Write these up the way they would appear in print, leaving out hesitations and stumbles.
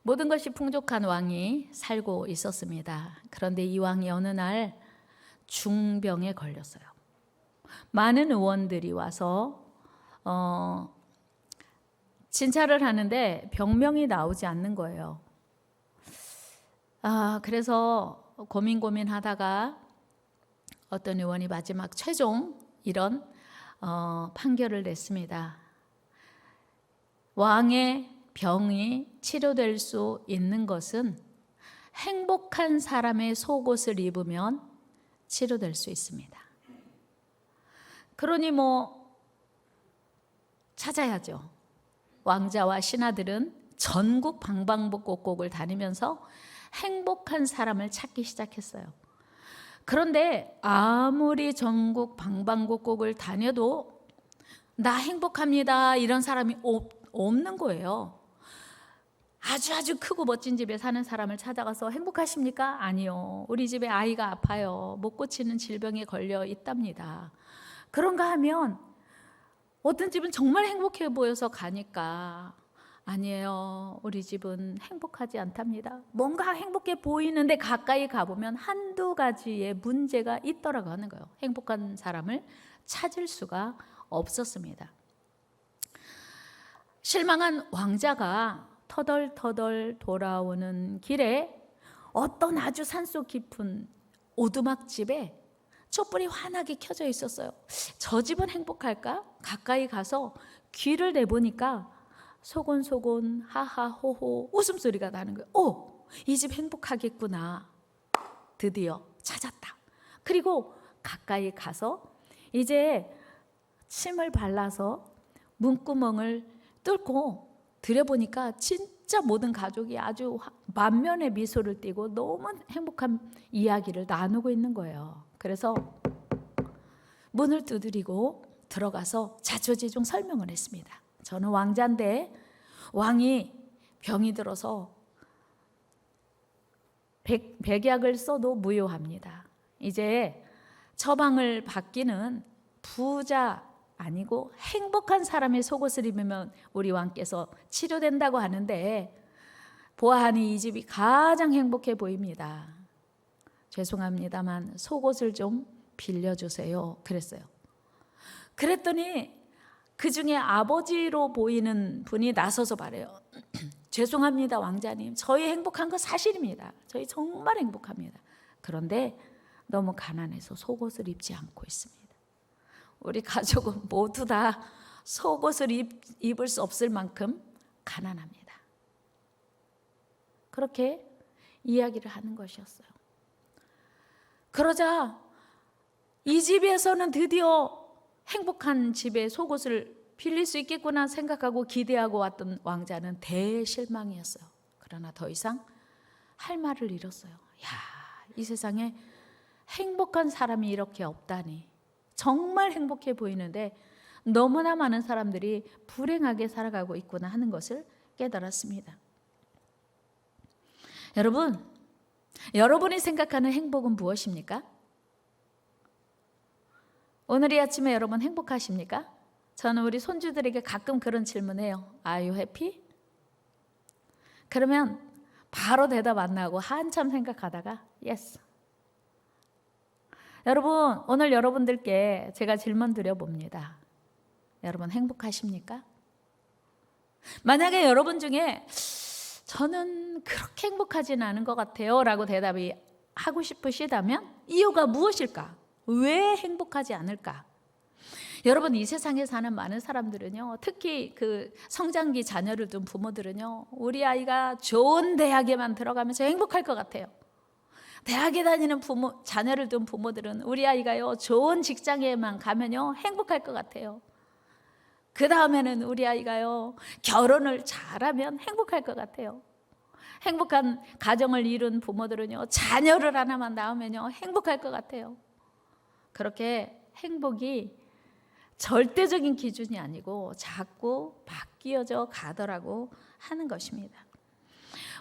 모든 것이 풍족한 왕이 살고 있었습니다. 그런데 이 왕이 어느 날 중병에 걸렸어요. 많은 의원들이 와서 진찰을 하는데 병명이 나오지 않는 거예요. 그래서 고민하다가 어떤 의원이 마지막 최종 이런 판결을 냈습니다. 왕의 병이 치료될 수 있는 것은 행복한 사람의 속옷을 입으면 치료될 수 있습니다. 그러니 찾아야죠. 왕자와 신하들은 전국 방방곡곡을 다니면서 행복한 사람을 찾기 시작했어요. 그런데 아무리 전국 방방곡곡을 다녀도 나 행복합니다 이런 사람이 없는 거예요. 아주 크고 멋진 집에 사는 사람을 찾아가서 행복하십니까? 아니요. 우리 집에 아이가 아파요. 못 고치는 질병에 걸려 있답니다. 그런가 하면 어떤 집은 정말 행복해 보여서 가니까 아니에요. 우리 집은 행복하지 않답니다. 뭔가 행복해 보이는데 가까이 가보면 한두 가지의 문제가 있더라고 하는 거예요. 행복한 사람을 찾을 수가 없었습니다. 실망한 왕자가 터덜터덜 돌아오는 길에 어떤 아주 산속 깊은 오두막집에 촛불이 환하게 켜져 있었어요. 저 집은 행복할까? 가까이 가서 귀를 내보니까 소곤소곤 하하호호 웃음소리가 나는 거예요. 이 집 행복하겠구나. 드디어 찾았다. 그리고 가까이 가서 이제 침을 발라서 문구멍을 뚫고 들여보니까 진짜 모든 가족이 아주 만면의 미소를 띠고 너무 행복한 이야기를 나누고 있는 거예요. 그래서 문을 두드리고 들어가서 자초지종 설명을 했습니다. 저는 왕자인데 왕이 병이 들어서 백약을 써도 무효합니다. 이제 처방을 받기는 부자 아니고 행복한 사람의 속옷을 입으면 우리 왕께서 치료된다고 하는데 보아하니 이 집이 가장 행복해 보입니다. 죄송합니다만 속옷을 좀 빌려주세요. 그랬어요. 그랬더니 그 중에 아버지로 보이는 분이 나서서 말해요. 죄송합니다 왕자님. 저희 행복한 거 사실입니다. 저희 정말 행복합니다. 그런데 너무 가난해서 속옷을 입지 않고 있습니다. 우리 가족은 모두 다 속옷을 입을 수 없을 만큼 가난합니다. 그렇게 이야기를 하는 것이었어요. 그러자 이 집에서는 드디어 행복한 집에 속옷을 빌릴 수 있겠구나 생각하고 기대하고 왔던 왕자는 대실망이었어요. 그러나 더 이상 할 말을 잃었어요. 이 세상에 행복한 사람이 이렇게 없다니. 정말 행복해 보이는데 너무나 많은 사람들이 불행하게 살아가고 있구나 하는 것을 깨달았습니다. 여러분이 생각하는 행복은 무엇입니까? 오늘 이 아침에 여러분 행복하십니까? 저는 우리 손주들에게 가끔 그런 질문해요. Are you happy? 그러면 바로 대답 안 나고 한참 생각하다가 Yes. 여러분, 오늘 여러분들께 제가 질문 드려봅니다. 여러분 행복하십니까? 만약에 여러분 중에 저는 그렇게 행복하지는 않은 것 같아요 라고 대답이 하고 싶으시다면 이유가 무엇일까? 왜 행복하지 않을까? 여러분 이 세상에 사는 많은 사람들은요, 특히 그 성장기 자녀를 둔 부모들은요, 우리 아이가 좋은 대학에만 들어가면서 행복할 것 같아요. 대학에 다니는 자녀를 둔 부모들은 우리 아이가요 좋은 직장에만 가면요 행복할 것 같아요. 그 다음에는 우리 아이가요 결혼을 잘하면 행복할 것 같아요. 행복한 가정을 이룬 부모들은요 자녀를 하나만 낳으면요 행복할 것 같아요. 그렇게 행복이 절대적인 기준이 아니고 자꾸 바뀌어져 가더라고 하는 것입니다.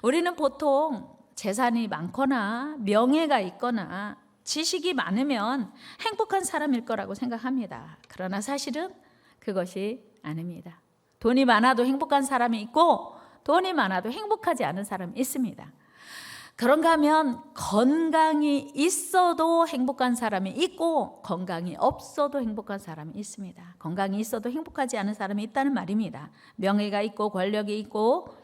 우리는 보통 재산이 많거나 명예가 있거나 지식이 많으면 행복한 사람일 거라고 생각합니다. 그러나 사실은 그것이 아닙니다. 돈이 많아도 행복한 사람이 있고 돈이 많아도 행복하지 않은 사람이 있습니다. 그런가 하면 건강이 있어도 행복한 사람이 있고 건강이 없어도 행복한 사람이 있습니다. 건강이 있어도 행복하지 않은 사람이 있다는 말입니다. 명예가 있고 권력이 있고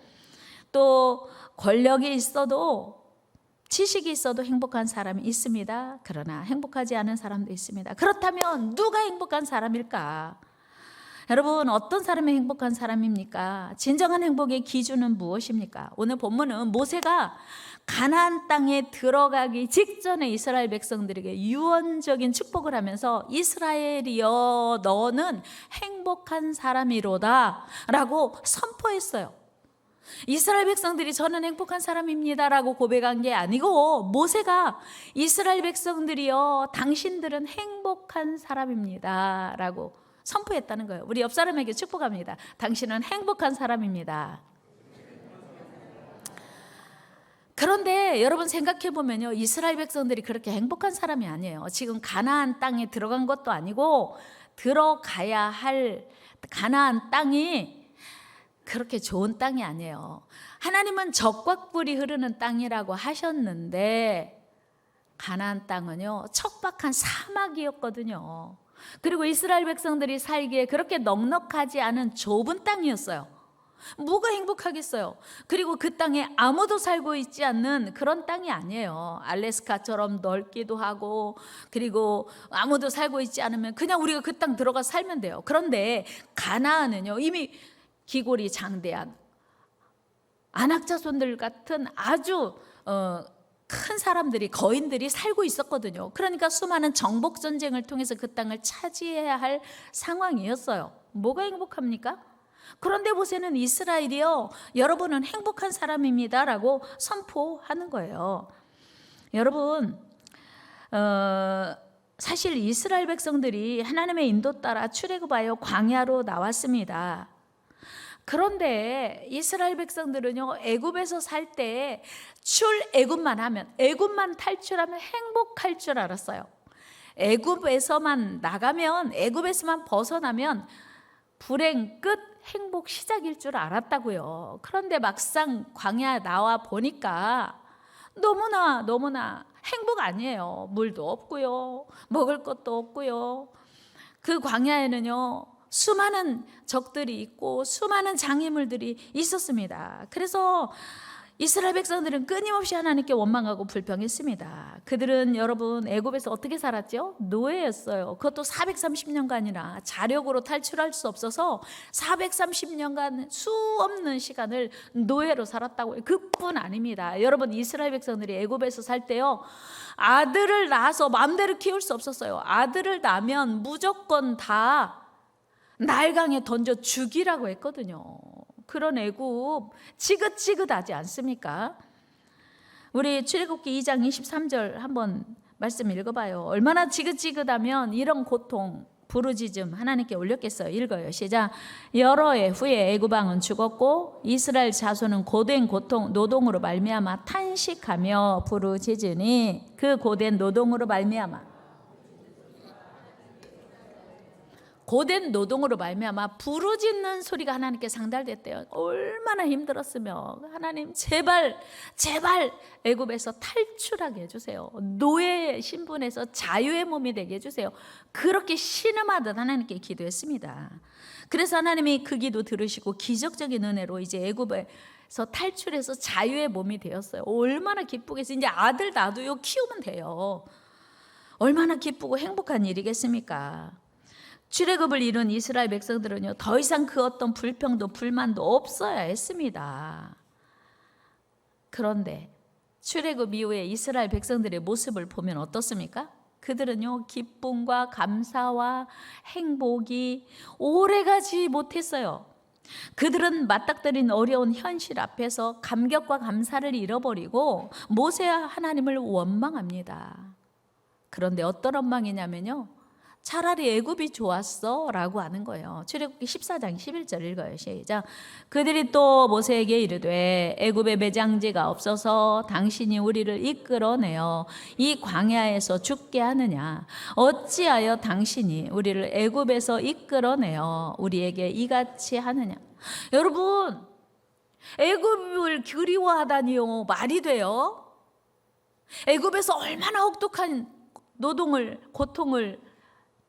또 권력이 있어도 지식이 있어도 행복한 사람이 있습니다. 그러나 행복하지 않은 사람도 있습니다. 그렇다면 누가 행복한 사람일까? 여러분, 어떤 사람이 행복한 사람입니까? 진정한 행복의 기준은 무엇입니까? 오늘 본문은 모세가 가나안 땅에 들어가기 직전에 이스라엘 백성들에게 유언적인 축복을 하면서 이스라엘이여 너는 행복한 사람이로다 라고 선포했어요. 이스라엘 백성들이 저는 행복한 사람입니다 라고 고백한 게 아니고 모세가 이스라엘 백성들이여 당신들은 행복한 사람입니다 라고 선포했다는 거예요. 우리 옆 사람에게 축복합니다. 당신은 행복한 사람입니다. 그런데 여러분 생각해 보면요, 이스라엘 백성들이 그렇게 행복한 사람이 아니에요. 지금 가나안 땅에 들어간 것도 아니고 들어가야 할 가나안 땅이 그렇게 좋은 땅이 아니에요. 하나님은 적과 꿀이 흐르는 땅이라고 하셨는데 가나안 땅은요 척박한 사막이었거든요. 그리고 이스라엘 백성들이 살기에 그렇게 넉넉하지 않은 좁은 땅이었어요. 뭐가 행복하겠어요? 그리고 그 땅에 아무도 살고 있지 않는 그런 땅이 아니에요. 알래스카처럼 넓기도 하고 그리고 아무도 살고 있지 않으면 그냥 우리가 그 땅 들어가 살면 돼요. 그런데 가나안은요 이미 기골이 장대한 안악자손들 같은 아주 큰 사람들이 거인들이 살고 있었거든요. 그러니까 수많은 정복 전쟁을 통해서 그 땅을 차지해야 할 상황이었어요. 뭐가 행복합니까? 그런데 모세는 이스라엘이요 여러분은 행복한 사람입니다 라고 선포하는 거예요. 여러분 사실 이스라엘 백성들이 하나님의 인도 따라 출애굽하여 광야로 나왔습니다. 그런데 이스라엘 백성들은요 애굽에서 살 때 출애굽만 하면 애굽만 탈출하면 행복할 줄 알았어요. 애굽에서만 나가면 애굽에서만 벗어나면 불행 끝 행복 시작일 줄 알았다고요. 그런데 막상 광야 나와 보니까 너무나 행복 아니에요. 물도 없고요 먹을 것도 없고요. 그 광야에는요 수많은 적들이 있고 수많은 장애물들이 있었습니다. 그래서 이스라엘 백성들은 끊임없이 하나님께 원망하고 불평했습니다. 그들은 여러분 애굽에서 어떻게 살았죠? 노예였어요. 그것도 430년간이나 자력으로 탈출할 수 없어서 430년간 수 없는 시간을 노예로 살았다고 해요. 그뿐 아닙니다. 여러분 이스라엘 백성들이 애굽에서 살 때요 아들을 낳아서 마음대로 키울 수 없었어요. 아들을 낳으면 무조건 다 날강에 던져 죽이라고 했거든요. 그런 애굽 지긋지긋하지 않습니까? 우리 출애굽기 2장 23절 한번 말씀 읽어봐요. 얼마나 지긋지긋하면 이런 고통 부르짖음 하나님께 올렸겠어요. 읽어요. 시작. 여러 해 후에 애굽 왕은 죽었고 이스라엘 자손은 고된 고통 노동으로 말미암아 탄식하며 부르짖으니 그 고된 노동으로 말미암아 고된 노동으로 말미암아 부르짖는 소리가 하나님께 상달됐대요. 얼마나 힘들었으며 하나님 제발 애굽에서 탈출하게 해주세요. 노예 신분에서 자유의 몸이 되게 해주세요. 그렇게 신음하듯 하나님께 기도했습니다. 그래서 하나님이 그 기도 들으시고 기적적인 은혜로 이제 애굽에서 탈출해서 자유의 몸이 되었어요. 얼마나 기쁘겠어요. 이제 아들 낳아도요 키우면 돼요. 얼마나 기쁘고 행복한 일이겠습니까? 출애굽을 이룬 이스라엘 백성들은요 더 이상 그 어떤 불평도 불만도 없어야 했습니다. 그런데 출애굽 이후에 이스라엘 백성들의 모습을 보면 어떻습니까? 그들은요 기쁨과 감사와 행복이 오래가지 못했어요. 그들은 맞닥뜨린 어려운 현실 앞에서 감격과 감사를 잃어버리고 모세와 하나님을 원망합니다. 그런데 어떤 원망이냐면요 차라리 애굽이 좋았어 라고 하는 거예요. 출애굽기 14장 11절 읽어요. 시작. 그들이 또 모세에게 이르되 애굽에 매장지가 없어서 당신이 우리를 이끌어내어 이 광야에서 죽게 하느냐 어찌하여 당신이 우리를 애굽에서 이끌어내어 우리에게 이같이 하느냐. 여러분 애굽을 그리워하다니요, 말이 돼요? 애굽에서 얼마나 혹독한 노동을, 고통을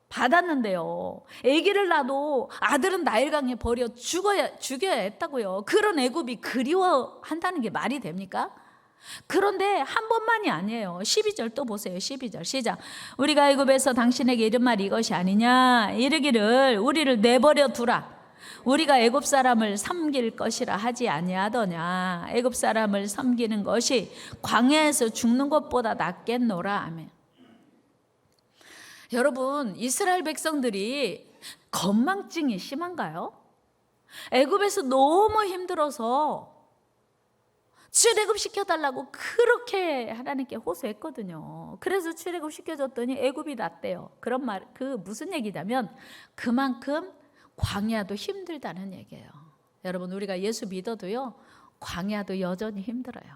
받았는데요. 아기를 낳아도 아들은 나일강에 버려 죽여야 했다고요. 그런 애굽이 그리워한다는 게 말이 됩니까? 그런데 한 번만이 아니에요. 12절 또 보세요. 12절 시작. 우리가 애굽에서 당신에게 이른 말이 이것이 아니냐, 이르기를 우리를 내버려 두라. 우리가 애굽 사람을 섬길 것이라 하지 아니하더냐. 애굽 사람을 섬기는 것이 광야에서 죽는 것보다 낫겠노라. 아멘. 여러분, 이스라엘 백성들이 건망증이 심한가요? 애굽에서 너무 힘들어서 출애굽 시켜달라고 그렇게 하나님께 호소했거든요. 그래서 출애굽 시켜줬더니 애굽이 낫대요. 그런 말, 그 무슨 얘기냐면 그만큼 광야도 힘들다는 얘기예요. 여러분, 우리가 예수 믿어도요, 광야도 여전히 힘들어요.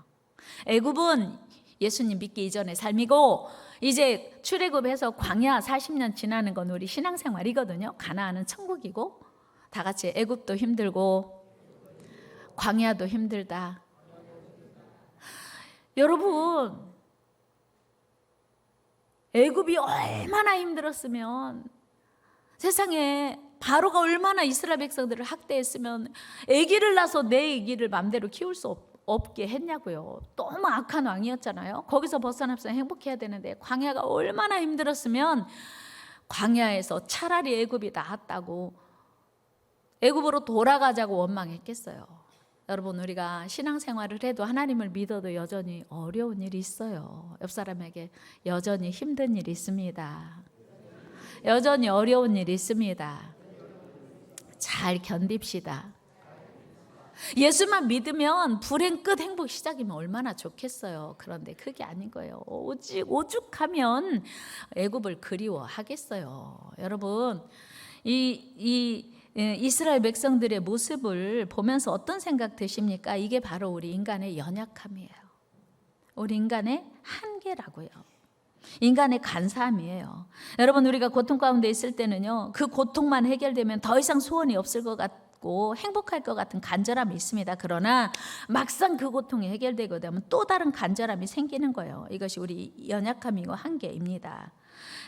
애굽은 예수님 믿기 이전의 삶이고, 이제 출애굽해서 광야 40년 지나는 건 우리 신앙생활이거든요. 가나안은 천국이고, 다 같이 애굽도 힘들고 광야도 힘들다. 여러분, 애굽이 얼마나 힘들었으면, 세상에 바로가 얼마나 이스라엘 백성들을 학대했으면 아기를 낳아서 내 아기를 마음대로 키울 수 없게 했냐고요. 너무 악한 왕이었잖아요. 거기서 벗어나서 행복해야 되는데 광야가 얼마나 힘들었으면 광야에서 차라리 애굽이 나았다고 애굽으로 돌아가자고 원망했겠어요. 여러분, 우리가 신앙생활을 해도 하나님을 믿어도 여전히 어려운 일이 있어요. 옆 사람에게 여전히 힘든 일이 있습니다. 여전히 어려운 일이 있습니다. 잘 견딥시다. 예수만 믿으면 불행 끝 행복 시작이면 얼마나 좋겠어요. 그런데 그게 아닌 거예요. 오죽하면 애굽을 그리워하겠어요. 여러분, 이스라엘 백성들의 모습을 보면서 어떤 생각 드십니까? 이게 바로 우리 인간의 연약함이에요. 우리 인간의 한계라고요. 인간의 간사함이에요. 여러분, 우리가 고통 가운데 있을 때는요, 그 고통만 해결되면 더 이상 소원이 없을 것 같고 행복할 것 같은 간절함이 있습니다. 그러나 막상 그 고통이 해결되고 되면 또 다른 간절함이 생기는 거예요. 이것이 우리 연약함이고 한계입니다.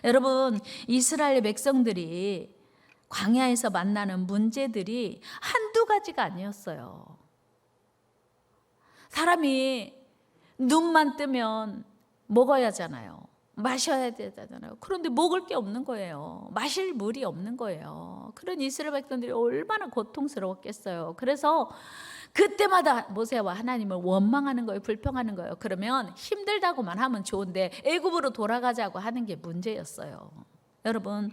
여러분, 이스라엘 백성들이 광야에서 만나는 문제들이 한두 가지가 아니었어요. 사람이 눈만 뜨면 먹어야 하잖아요. 마셔야 되잖아요. 그런데 먹을 게 없는 거예요. 마실 물이 없는 거예요. 그런 이스라엘 백성들이 얼마나 고통스러웠겠어요. 그래서 그때마다 모세와 하나님을 원망하는 거예요. 불평하는 거예요. 그러면 힘들다고만 하면 좋은데 애굽으로 돌아가자고 하는 게 문제였어요. 여러분,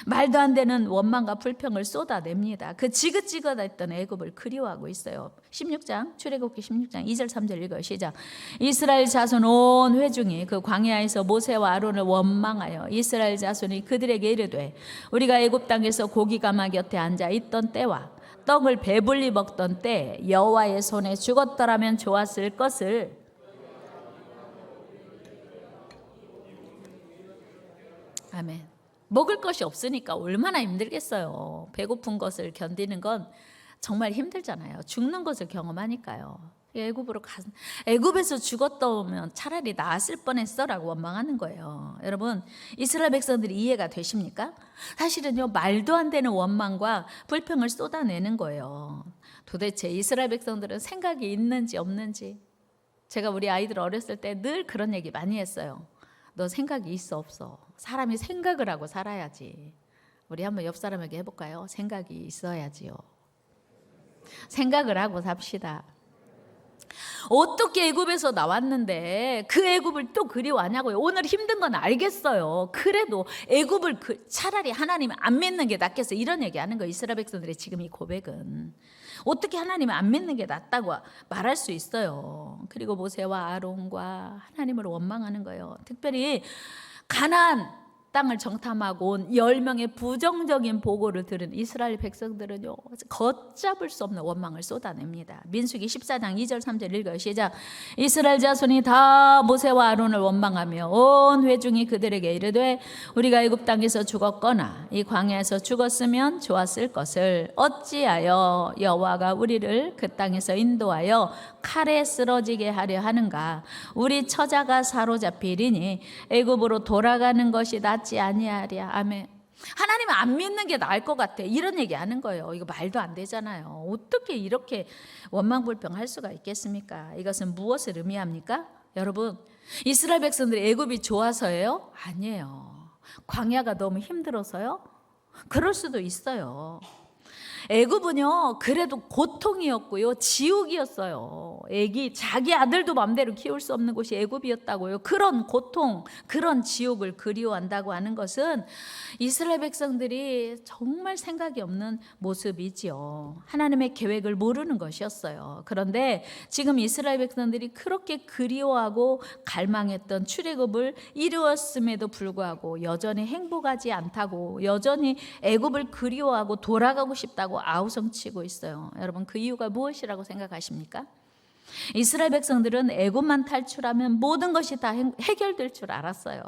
말도 안 되는 원망과 불평을 쏟아냅니다. 그 지긋지긋했던 애굽을 그리워하고 있어요. 16장 출애굽기 16장 2절 3절 읽어요. 시작. 이스라엘 자손 온 회중이 그 광야에서 모세와 아론을 원망하여 이스라엘 자손이 그들에게 이르되 우리가 애굽 땅에서 고기 가마 곁에 앉아 있던 때와 떡을 배불리 먹던 때 여호와의 손에 죽었더라면 좋았을 것을. 아멘. 먹을 것이 없으니까 얼마나 힘들겠어요. 배고픈 것을 견디는 건 정말 힘들잖아요. 죽는 것을 경험하니까요. 애굽에서 죽었다면 차라리 나았을 뻔했어라고 원망하는 거예요. 여러분, 이스라엘 백성들이 이해가 되십니까? 사실은요, 말도 안 되는 원망과 불평을 쏟아내는 거예요. 도대체 이스라엘 백성들은 생각이 있는지 없는지. 제가 우리 아이들 어렸을 때 늘 그런 얘기 많이 했어요. 너 생각이 있어 없어? 사람이 생각을 하고 살아야지. 우리 한번 옆 사람에게 해볼까요? 생각이 있어야지요. 생각을 하고 삽시다. 어떻게 애굽에서 나왔는데 그 애굽을 또 그리워하냐고요. 오늘 힘든 건 알겠어요. 그래도 애굽을 차라리 하나님 안 믿는 게 낫겠어. 이런 얘기하는 거예요. 이스라엘 백성들의 지금 이 고백은. 어떻게 하나님을 안 믿는 게 낫다고 말할 수 있어요. 그리고 모세와 아론과 하나님을 원망하는 거예요. 특별히 가나안 땅을 정탐하고 온 10명의 부정적인 보고를 들은 이스라엘 백성들은요, 걷잡을 수 없는 원망을 쏟아냅니다. 민수기 14장 2절 3절 읽어요. 시작. 이스라엘 자손이 다 모세와 아론을 원망하며 온 회중이 그들에게 이르되 우리가 애굽 땅에서 죽었거나 이 광야에서 죽었으면 좋았을 것을 어찌하여 여호와가 우리를 그 땅에서 인도하여 칼에 쓰러지게 하려 하는가. 우리 처자가 사로잡히리니 애굽으로 돌아가는 것이 낫지 아니하랴. 아멘. 하나님은 안 믿는 게 나을 것 같아, 이런 얘기 하는 거예요. 이거 말도 안 되잖아요. 어떻게 이렇게 원망불평할 수가 있겠습니까? 이것은 무엇을 의미합니까? 여러분, 이스라엘 백성들이 애굽이 좋아서예요? 아니에요. 광야가 너무 힘들어서요? 그럴 수도 있어요. 애굽은요, 그래도 고통이었고요, 지옥이었어요. 자기 아들도 마음대로 키울 수 없는 곳이 애굽이었다고요. 그런 고통, 그런 지옥을 그리워한다고 하는 것은 이스라엘 백성들이 정말 생각이 없는 모습이지요. 하나님의 계획을 모르는 것이었어요. 그런데 지금 이스라엘 백성들이 그렇게 그리워하고 갈망했던 출애굽을 이루었음에도 불구하고 여전히 행복하지 않다고, 여전히 애굽을 그리워하고 돌아가고 싶다고 아우성치고 있어요. 여러분, 그 이유가 무엇이라고 생각하십니까? 이스라엘 백성들은 애굽만 탈출하면 모든 것이 다 해결될 줄 알았어요.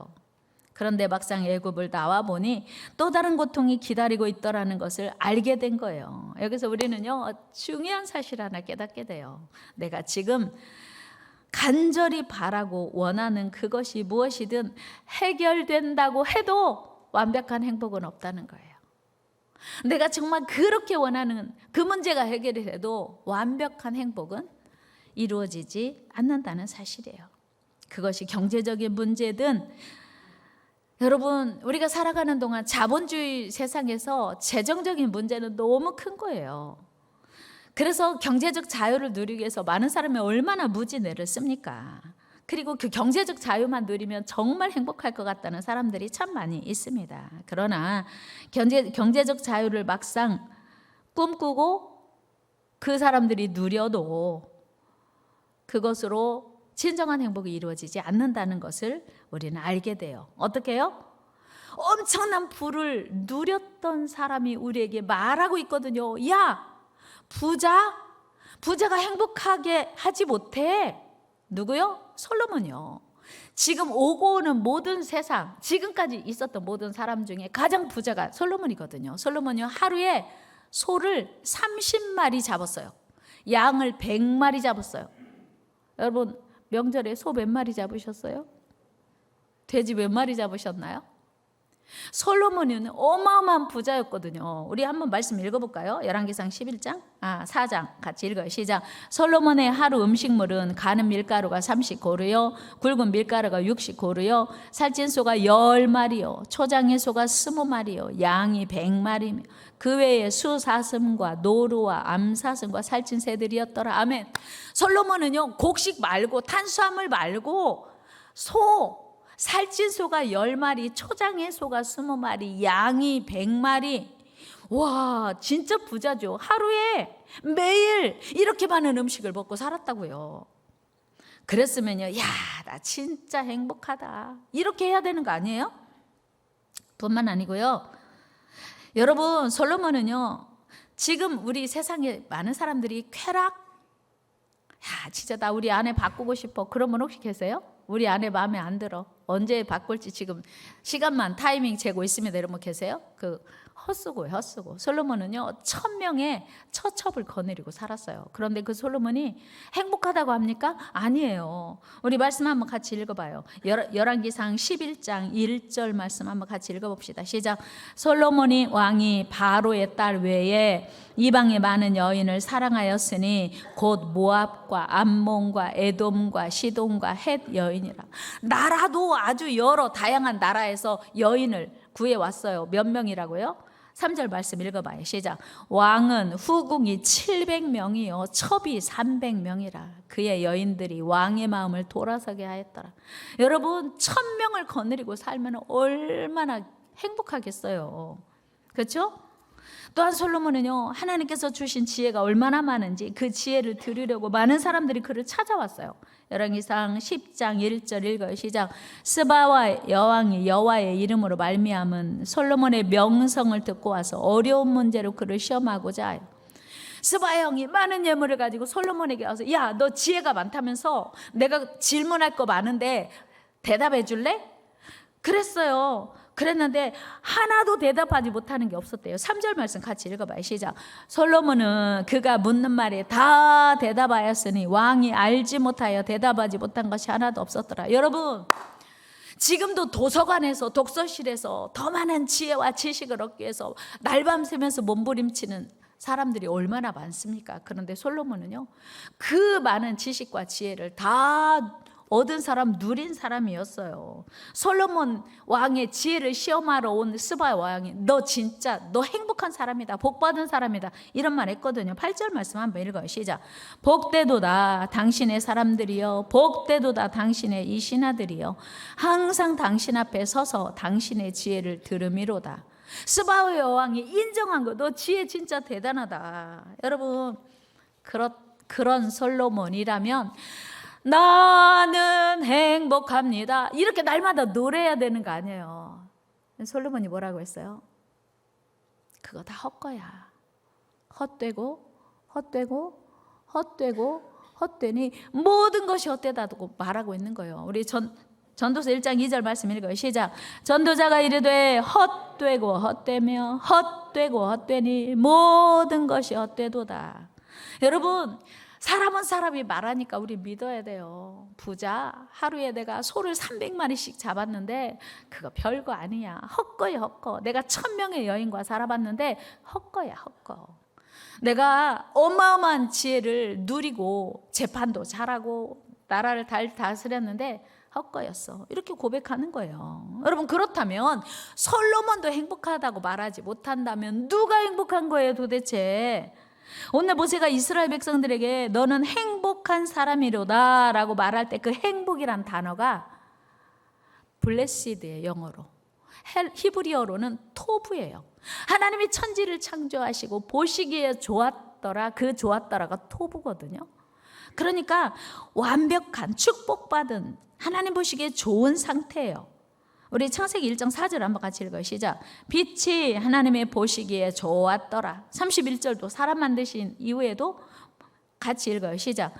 그런데 막상 애굽을 나와 보니 또 다른 고통이 기다리고 있더라는 것을 알게 된 거예요. 여기서 우리는요, 중요한 사실 하나 깨닫게 돼요. 내가 지금 간절히 바라고 원하는 그것이 무엇이든 해결된다고 해도 완벽한 행복은 없다는 거예요. 내가 정말 그렇게 원하는 그 문제가 해결이 돼도 완벽한 행복은 이루어지지 않는다는 사실이에요. 그것이 경제적인 문제든, 여러분, 우리가 살아가는 동안 자본주의 세상에서 재정적인 문제는 너무 큰 거예요. 그래서 경제적 자유를 누리기 위해서 많은 사람이 얼마나 무지내를 씁니까? 그리고 그 경제적 자유만 누리면 정말 행복할 것 같다는 사람들이 참 많이 있습니다. 그러나 경제적 자유를 막상 꿈꾸고 그 사람들이 누려도 그것으로 진정한 행복이 이루어지지 않는다는 것을 우리는 알게 돼요. 어떻게 해요? 엄청난 부를 누렸던 사람이 우리에게 말하고 있거든요. 야, 부자가 행복하게 하지 못해. 누구요? 솔로몬이요. 지금 오고 오는 모든 세상, 지금까지 있었던 모든 사람 중에 가장 부자가 솔로몬이거든요. 솔로몬이요, 하루에 소를 30마리 잡았어요. 양을 100마리 잡았어요. 여러분, 명절에 소 몇 마리 잡으셨어요? 돼지 몇 마리 잡으셨나요? 솔로몬은 어마어마한 부자였거든요. 우리 한번 말씀 읽어볼까요? 열왕기상 11장 4장 같이 읽어요. 시작. 솔로몬의 하루 음식물은 가는 밀가루가 30고루요, 굵은 밀가루가 60고루요, 살찐 소가 10마리요, 초장의 소가 20마리요, 양이 100마리며 그 외에 수사슴과 노루와 암사슴과 살찐 새들이었더라. 아멘. 솔로몬은요, 곡식 말고 탄수화물 말고 살찐 소가 10마리, 초장의 소가 20마리, 양이 100마리. 와, 진짜 부자죠. 하루에 매일 이렇게 많은 음식을 먹고 살았다고요. 그랬으면요, 야, 나 진짜 행복하다, 이렇게 해야 되는 거 아니에요? 뿐만 아니고요, 여러분, 솔로몬은요, 지금 우리 세상에 많은 사람들이 쾌락, 야, 진짜 나 우리 아내 바꾸고 싶어, 그런 분 혹시 계세요? 우리 아내 마음에 안 들어, 언제 바꿀지 지금 시간만 타이밍 재고 있습니다, 이런 분 계세요? 헛수고예요, 헛수고. 솔로몬은요, 1000명의 처첩을 거느리고 살았어요. 그런데 그 솔로몬이 행복하다고 합니까? 아니에요. 우리 말씀 한번 같이 읽어봐요. 열왕기상 11장 1절 말씀 한번 같이 읽어봅시다. 시작. 솔로몬이 왕이 바로의 딸 외에 이방의 많은 여인을 사랑하였으니 곧 모압과 암몬과 에돔과 시돈과 헷 여인이라. 나라도 아주 여러 다양한 나라에서 여인을 구해왔어요. 몇 명이라고요? 3절 말씀 읽어봐요. 시작. 왕은 후궁이 700명이요 첩이 300명이라. 그의 여인들이 왕의 마음을 돌아서게 하였더라. 여러분, 1000명을 거느리고 살면 얼마나 행복하겠어요. 그렇죠? 또한 솔로몬은요, 하나님께서 주신 지혜가 얼마나 많은지 그 지혜를 들으려고 많은 사람들이 그를 찾아왔어요. 열왕기상 10장 1절 읽어요. 시작. 스바와 여왕이 여호와의 이름으로 말미암은 솔로몬의 명성을 듣고 와서 어려운 문제로 그를 시험하고자 해요. 스바 왕이 많은 예물을 가지고 솔로몬에게 와서, 야, 너 지혜가 많다면서 내가 질문할 거 많은데 대답해 줄래? 그랬어요. 그랬는데 하나도 대답하지 못하는 게 없었대요. 3절 말씀 같이 읽어봐요. 시작. 솔로몬은 그가 묻는 말에 다 대답하였으니 왕이 알지 못하여 대답하지 못한 것이 하나도 없었더라. 여러분, 지금도 도서관에서, 독서실에서 더 많은 지혜와 지식을 얻기 위해서 날밤 새면서 몸부림치는 사람들이 얼마나 많습니까? 그런데 솔로몬은요, 그 많은 지식과 지혜를 다 얻은 사람, 누린 사람이었어요. 솔로몬 왕의 지혜를 시험하러 온 스바 왕이, 너 진짜 너 행복한 사람이다, 복받은 사람이다, 이런 말 했거든요. 8절 말씀 한번 읽어요. 시작. 복되도다 당신의 사람들이여, 복되도다 당신의 이 신하들이여, 항상 당신 앞에 서서 당신의 지혜를 들음이로다. 스바 여왕이 인정한 거, 너 지혜 진짜 대단하다. 여러분, 그런 솔로몬이라면 나는 행복합니다, 이렇게 날마다 노래해야 되는 거 아니에요. 솔로몬이 뭐라고 했어요? 그거 다 헛거야. 헛되고 헛되고 헛되고 헛되니 모든 것이 헛되다고 말하고 있는 거예요. 우리 전도서 1장 2절 말씀 읽어요. 시작. 전도자가 이르되 헛되고 헛되며 헛되고 헛되니 모든 것이 헛되도다. 여러분, 사람은 사람이 말하니까 우리 믿어야 돼요. 부자, 하루에 내가 소를 300마리씩 잡았는데 그거 별거 아니야. 헛거야, 헛거. 내가 1000명의 여인과 살아봤는데 헛거야, 헛거. 내가 어마어마한 지혜를 누리고 재판도 잘하고 나라를 다스렸는데 헛거였어. 이렇게 고백하는 거예요. 여러분, 그렇다면 솔로몬도 행복하다고 말하지 못한다면 누가 행복한 거예요 도대체? 오늘 모세가 이스라엘 백성들에게 너는 행복한 사람이로다 라고 말할 때 그 행복이란 단어가 블레시드예요. 영어로. 히브리어로는 토브예요. 하나님이 천지를 창조하시고 보시기에 좋았더라, 그 좋았더라가 토브거든요. 그러니까 완벽한, 축복받은, 하나님 보시기에 좋은 상태예요. 우리 창세기 1장 4절 한번 같이 읽어요. 시작. 빛이 하나님의 보시기에 좋았더라. 31절도 사람 만드신 이후에도 같이 읽어요. 시작.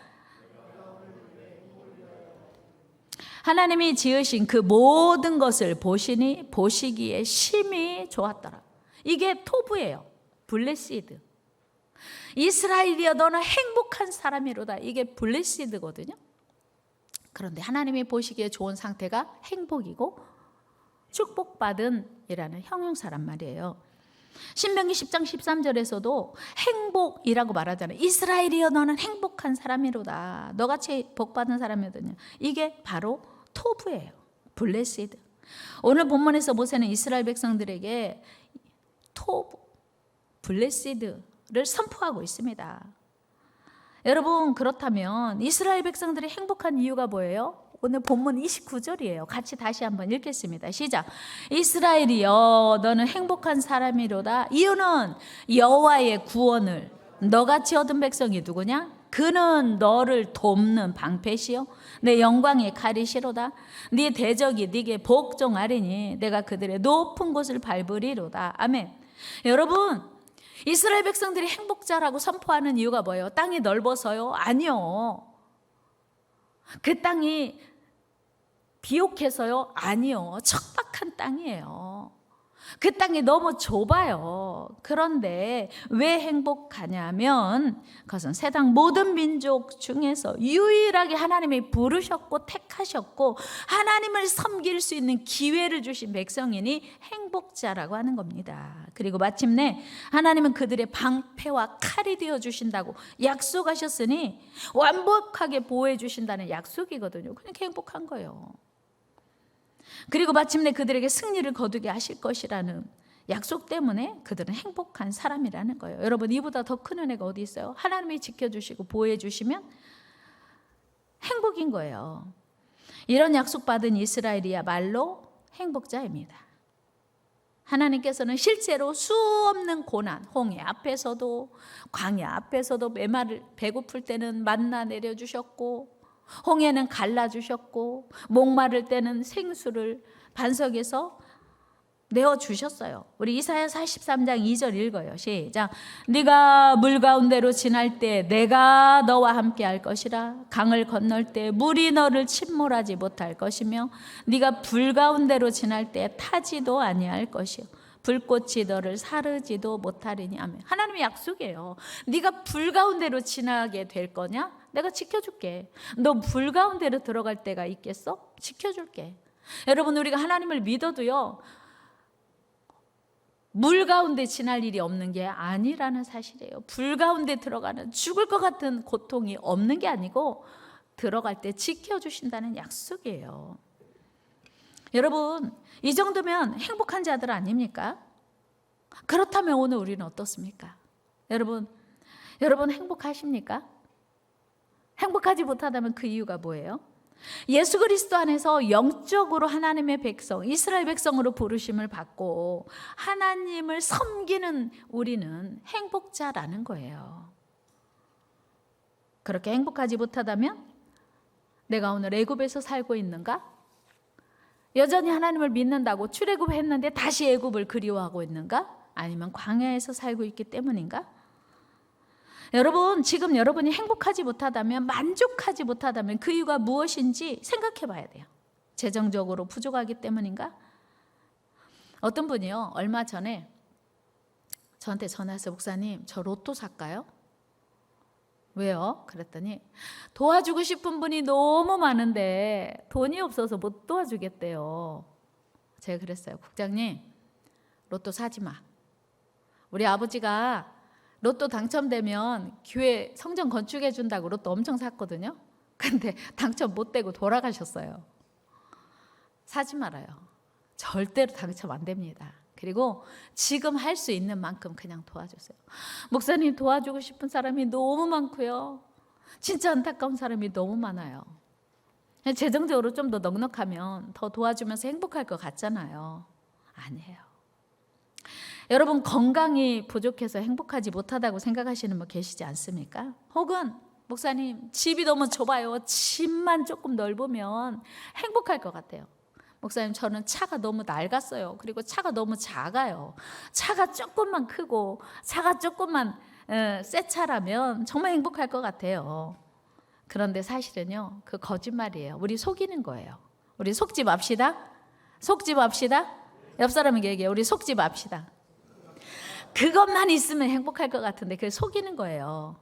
하나님이 지으신 그 모든 것을 보시니 보시기에 심히 좋았더라. 이게 토브예요. 블레시드. 이스라엘이여 너는 행복한 사람이로다. 이게 블레시드거든요. 그런데 하나님이 보시기에 좋은 상태가 행복이고 축복받은 이라는 형용사란 말이에요. 신명기 10장 13절에서도 행복이라고 말하잖아요. 이스라엘이여 너는 행복한 사람이로다. 너같이 복받은 사람이거든요. 이게 바로 토브예요. 블레시드. 오늘 본문에서 모세는 이스라엘 백성들에게 토브, 블레시드를 선포하고 있습니다. 여러분, 그렇다면 이스라엘 백성들이 행복한 이유가 뭐예요? 오늘 본문 29절이에요. 같이 다시 한번 읽겠습니다. 시작. 이스라엘이여 너는 행복한 사람이로다. 이유는 여호와의 구원을 너같이 얻은 백성이 누구냐? 그는 너를 돕는 방패시요 내 영광의 칼이시로다. 네 대적이 네게 복종하리니 내가 그들의 높은 곳을 밟으리로다. 아멘. 여러분, 이스라엘 백성들이 행복자라고 선포하는 이유가 뭐예요? 땅이 넓어서요? 아니요. 그 땅이 비옥해서요? 아니요. 척박한 땅이에요. 그 땅이 너무 좁아요. 그런데 왜 행복하냐면 그것은 세상 모든 민족 중에서 유일하게 하나님이 부르셨고 택하셨고 하나님을 섬길 수 있는 기회를 주신 백성이니 행복자라고 하는 겁니다. 그리고 마침내 하나님은 그들의 방패와 칼이 되어 주신다고 약속하셨으니 완벽하게 보호해 주신다는 약속이거든요. 그러니까 행복한 거예요. 그리고 마침내 그들에게 승리를 거두게 하실 것이라는 약속 때문에 그들은 행복한 사람이라는 거예요. 여러분, 이보다 더 큰 은혜가 어디 있어요? 하나님이 지켜주시고 보호해 주시면 행복인 거예요. 이런 약속받은 이스라엘이야말로 행복자입니다. 하나님께서는 실제로 수없는 고난, 홍해 앞에서도 광야 앞에서도 메마를 배고플 때는 만나 내려주셨고, 홍해는 갈라주셨고, 목마를 때는 생수를 반석에서 내어주셨어요. 우리 이사야 43장 2절 읽어요. 시작. 네가 물 가운데로 지날 때 내가 너와 함께 할 것이라. 강을 건널 때 물이 너를 침몰하지 못할 것이며 네가 불 가운데로 지날 때 타지도 아니할 것이요 불꽃이 너를 사르지도 못하리니. 아멘. 하나님의 약속이에요. 네가 불 가운데로 지나게 될 거냐? 내가 지켜줄게. 너 불 가운데로 들어갈 때가 있겠어? 지켜줄게. 여러분, 우리가 하나님을 믿어도요, 물 가운데 지날 일이 없는 게 아니라는 사실이에요. 불 가운데 들어가는 죽을 것 같은 고통이 없는 게 아니고 들어갈 때 지켜주신다는 약속이에요. 여러분, 이 정도면 행복한 자들 아닙니까? 그렇다면 오늘 우리는 어떻습니까? 여러분 행복하십니까? 행복하지 못하다면 그 이유가 뭐예요? 예수 그리스도 안에서 영적으로 하나님의 백성, 이스라엘 백성으로 부르심을 받고 하나님을 섬기는 우리는 행복자라는 거예요. 그렇게 행복하지 못하다면 내가 오늘 애굽에서 살고 있는가? 여전히 하나님을 믿는다고 출애굽했는데 다시 애굽을 그리워하고 있는가? 아니면 광야에서 살고 있기 때문인가? 여러분, 지금 여러분이 행복하지 못하다면, 만족하지 못하다면 그 이유가 무엇인지 생각해 봐야 돼요. 재정적으로 부족하기 때문인가? 어떤 분이요, 얼마 전에 저한테 전화해서 목사님, 저 로또 살까요? 왜요? 그랬더니 도와주고 싶은 분이 너무 많은데 돈이 없어서 못 도와주겠대요. 제가 그랬어요. 국장님, 로또 사지 마. 우리 아버지가 로또 당첨되면 교회 성전 건축해 준다고 로또 엄청 샀거든요. 근데 당첨 못 되고 돌아가셨어요. 사지 말아요. 절대로 당첨 안 됩니다. 그리고 지금 할 수 있는 만큼 그냥 도와주세요. 목사님, 도와주고 싶은 사람이 너무 많고요. 진짜 안타까운 사람이 너무 많아요. 재정적으로 좀 더 넉넉하면 더 도와주면서 행복할 것 같잖아요. 아니에요. 여러분, 건강이 부족해서 행복하지 못하다고 생각하시는 분 계시지 않습니까? 혹은 목사님, 집이 너무 좁아요. 집만 조금 넓으면 행복할 것 같아요. 목사님, 저는 차가 너무 낡았어요. 그리고 차가 너무 작아요. 차가 조금만 크고 차가 조금만 새 차라면 정말 행복할 것 같아요. 그런데 사실은요, 그 거짓말이에요. 우리 속이는 거예요. 우리 속지 맙시다. 속지 맙시다. 옆 사람에게 얘기해요. 우리 속지 맙시다. 그것만 있으면 행복할 것 같은데 그걸 속이는 거예요.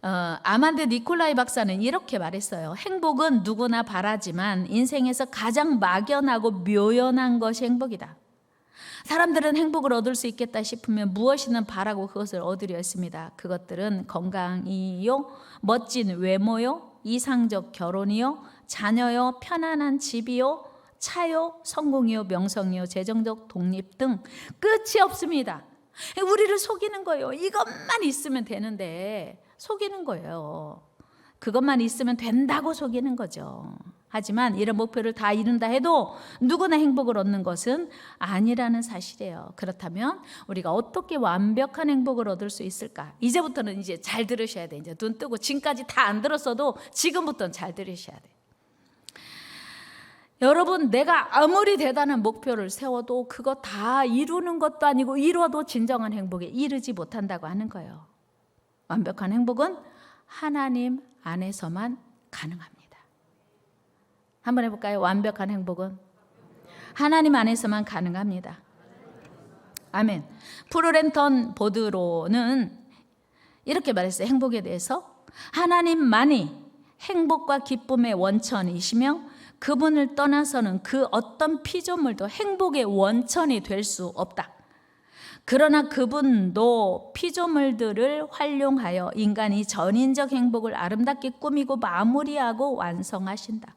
아만드 니콜라이 박사는 이렇게 말했어요. 행복은 누구나 바라지만 인생에서 가장 막연하고 묘연한 것이 행복이다. 사람들은 행복을 얻을 수 있겠다 싶으면 무엇이든 바라고 그것을 얻으려 했습니다. 그것들은 건강이요, 멋진 외모요, 이상적 결혼이요, 자녀요, 편안한 집이요, 차요, 성공이요, 명성이요, 재정적 독립 등 끝이 없습니다. 우리를 속이는 거예요. 이것만 있으면 되는데 속이는 거예요. 그것만 있으면 된다고 속이는 거죠. 하지만 이런 목표를 다 이룬다 해도 누구나 행복을 얻는 것은 아니라는 사실이에요. 그렇다면 우리가 어떻게 완벽한 행복을 얻을 수 있을까? 이제부터는 이제 잘 들으셔야 돼. 이제 눈 뜨고 지금까지 다 안 들었어도 지금부터는 잘 들으셔야 돼. 여러분, 내가 아무리 대단한 목표를 세워도 그거 다 이루는 것도 아니고 이루어도 진정한 행복에 이르지 못한다고 하는 거예요. 완벽한 행복은 하나님 안에서만 가능합니다. 한번 해볼까요? 완벽한 행복은 하나님 안에서만 가능합니다. 아멘. 프로렌턴 보드로는 이렇게 말했어요. 행복에 대해서 하나님만이 행복과 기쁨의 원천이시며 그분을 떠나서는 그 어떤 피조물도 행복의 원천이 될 수 없다. 그러나 그분도 피조물들을 활용하여 인간이 전인적 행복을 아름답게 꾸미고 마무리하고 완성하신다.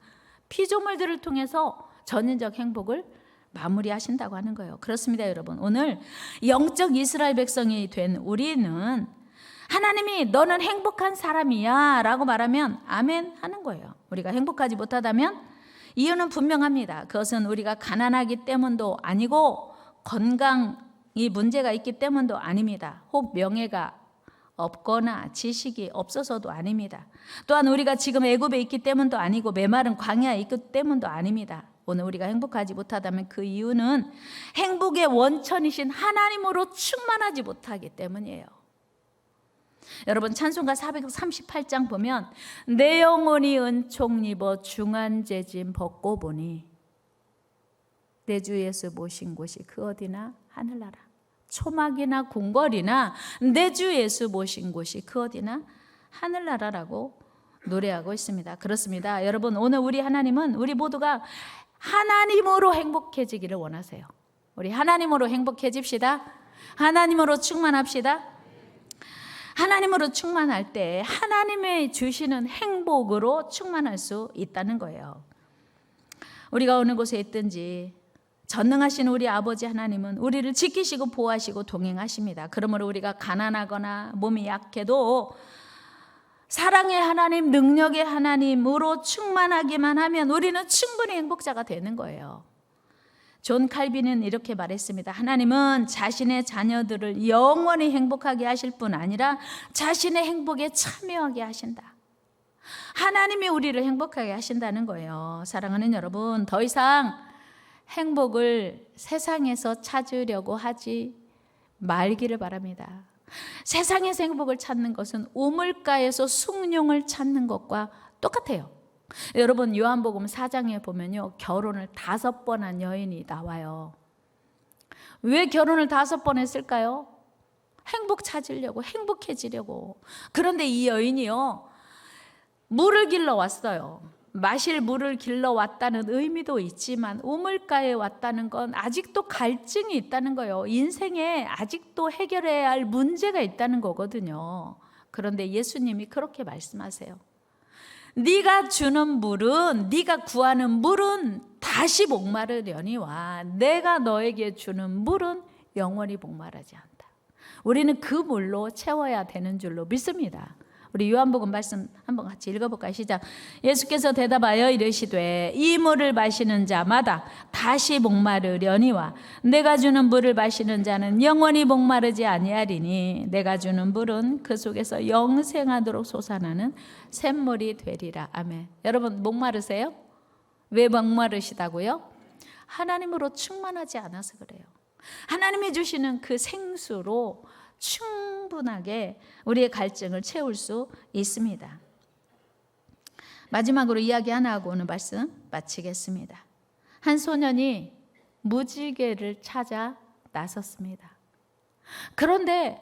피조물들을 통해서 전인적 행복을 마무리하신다고 하는 거예요. 그렇습니다, 여러분. 오늘 영적 이스라엘 백성이 된 우리는 하나님이 너는 행복한 사람이야 라고 말하면 아멘 하는 거예요. 우리가 행복하지 못하다면 이유는 분명합니다. 그것은 우리가 가난하기 때문도 아니고 건강이 문제가 있기 때문도 아닙니다. 혹 명예가 없거나 지식이 없어서도 아닙니다. 또한 우리가 지금 애굽에 있기 때문도 아니고 메마른 광야에 있기 때문도 아닙니다. 오늘 우리가 행복하지 못하다면 그 이유는 행복의 원천이신 하나님으로 충만하지 못하기 때문이에요. 여러분 찬송가 438장 보면 내 영혼이 은총 입어 중한 재짐 벗고 보니 내 주 예수 모신 곳이 그 어디나 하늘나라. 초막이나 궁궐이나 내 주 예수 모신 곳이 그 어디나 하늘나라라고 노래하고 있습니다. 그렇습니다. 여러분 오늘 우리 하나님은 우리 모두가 하나님으로 행복해지기를 원하세요. 우리 하나님으로 행복해집시다. 하나님으로 충만합시다. 하나님으로 충만할 때 하나님의 주시는 행복으로 충만할 수 있다는 거예요. 우리가 어느 곳에 있든지 전능하신 우리 아버지 하나님은 우리를 지키시고 보호하시고 동행하십니다. 그러므로 우리가 가난하거나 몸이 약해도 사랑의 하나님, 능력의 하나님으로 충만하기만 하면 우리는 충분히 행복자가 되는 거예요. 존 칼빈은 이렇게 말했습니다. 하나님은 자신의 자녀들을 영원히 행복하게 하실 뿐 아니라 자신의 행복에 참여하게 하신다. 하나님이 우리를 행복하게 하신다는 거예요. 사랑하는 여러분, 더 이상 행복을 세상에서 찾으려고 하지 말기를 바랍니다. 세상에서 행복을 찾는 것은 우물가에서 숭늉을 찾는 것과 똑같아요. 여러분 요한복음 4장에 보면요, 결혼을 5번 한 여인이 나와요. 왜 결혼을 5번 했을까요? 행복 찾으려고, 행복해지려고. 그런데 이 여인이요, 물을 길러 왔어요. 마실 물을 길러 왔다는 의미도 있지만 우물가에 왔다는 건 아직도 갈증이 있다는 거예요. 인생에 아직도 해결해야 할 문제가 있다는 거거든요. 그런데 예수님이 그렇게 말씀하세요. 네가 주는 물은, 네가 구하는 물은 다시 목마르려니와 내가 너에게 주는 물은 영원히 목마르지 않다. 우리는 그 물로 채워야 되는 줄로 믿습니다. 우리 요한복음 말씀 한번 같이 읽어볼까요? 시작. 예수께서 대답하여 이르시되 이 물을 마시는 자마다 다시 목마르려니와 내가 주는 물을 마시는 자는 영원히 목마르지 아니하리니 내가 주는 물은 그 속에서 영생하도록 솟아나는 샘물이 되리라. 아멘. 여러분 목마르세요? 왜 목마르시다고요? 하나님으로 충만하지 않아서 그래요. 하나님이 주시는 그 생수로 충분하게 우리의 갈증을 채울 수 있습니다. 마지막으로 이야기 하나 하고 오늘 말씀 마치겠습니다. 한 소년이 무지개를 찾아 나섰습니다. 그런데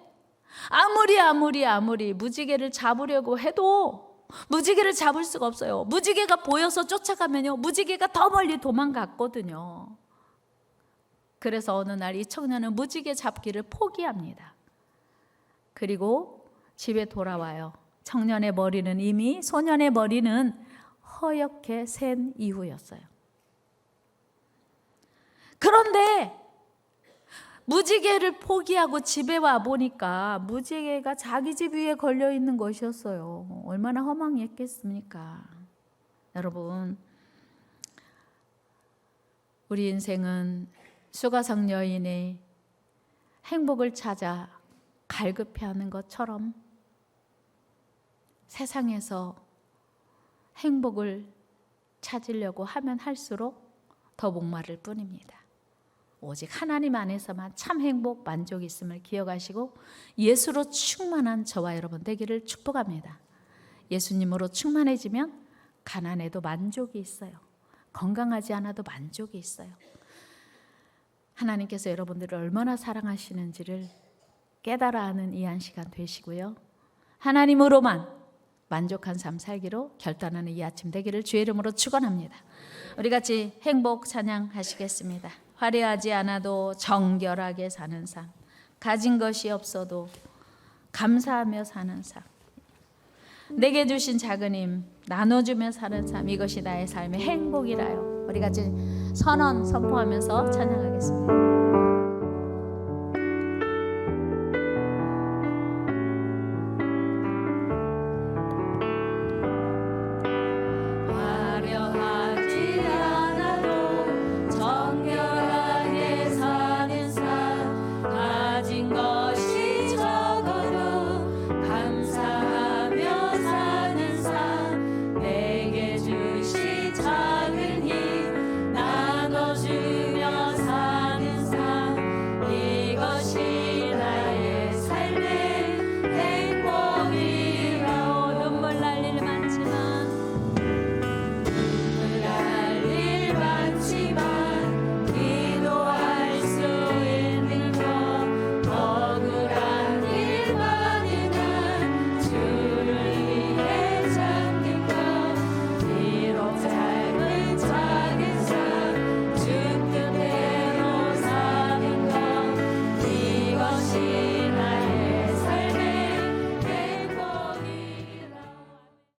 아무리 무지개를 잡으려고 해도 무지개를 잡을 수가 없어요. 무지개가 보여서 쫓아가면요, 무지개가 더 멀리 도망갔거든요. 그래서 어느 날 이 청년은 무지개 잡기를 포기합니다. 그리고 집에 돌아와요. 청년의 머리는 이미 소년의 머리는 허옇게 샌 이후였어요. 그런데 무지개를 포기하고 집에 와 보니까 무지개가 자기 집 위에 걸려 있는 것이었어요. 얼마나 허망했겠습니까? 여러분, 우리 인생은 수가성 여인의 행복을 찾아 갈급해하는 것처럼 세상에서 행복을 찾으려고 하면 할수록 더 목마를 뿐입니다. 오직 하나님 안에서만 참 행복, 만족이 있음을 기억하시고 예수로 충만한 저와 여러분 되기를 축복합니다. 예수님으로 충만해지면 가난해도 만족이 있어요. 건강하지 않아도 만족이 있어요. 하나님께서 여러분들을 얼마나 사랑하시는지를 깨달아 하는 이 한 시간 되시고요. 하나님으로만 만족한 삶 살기로 결단하는 이 아침 되기를 주의 이름으로 축원합니다. 우리 같이 행복 찬양하시겠습니다. 화려하지 않아도 정결하게 사는 삶, 가진 것이 없어도 감사하며 사는 삶, 내게 주신 작은 힘 나눠주며 사는 삶, 이것이 나의 삶의 행복이라요. 우리 같이 선언 선포하면서 찬양하겠습니다.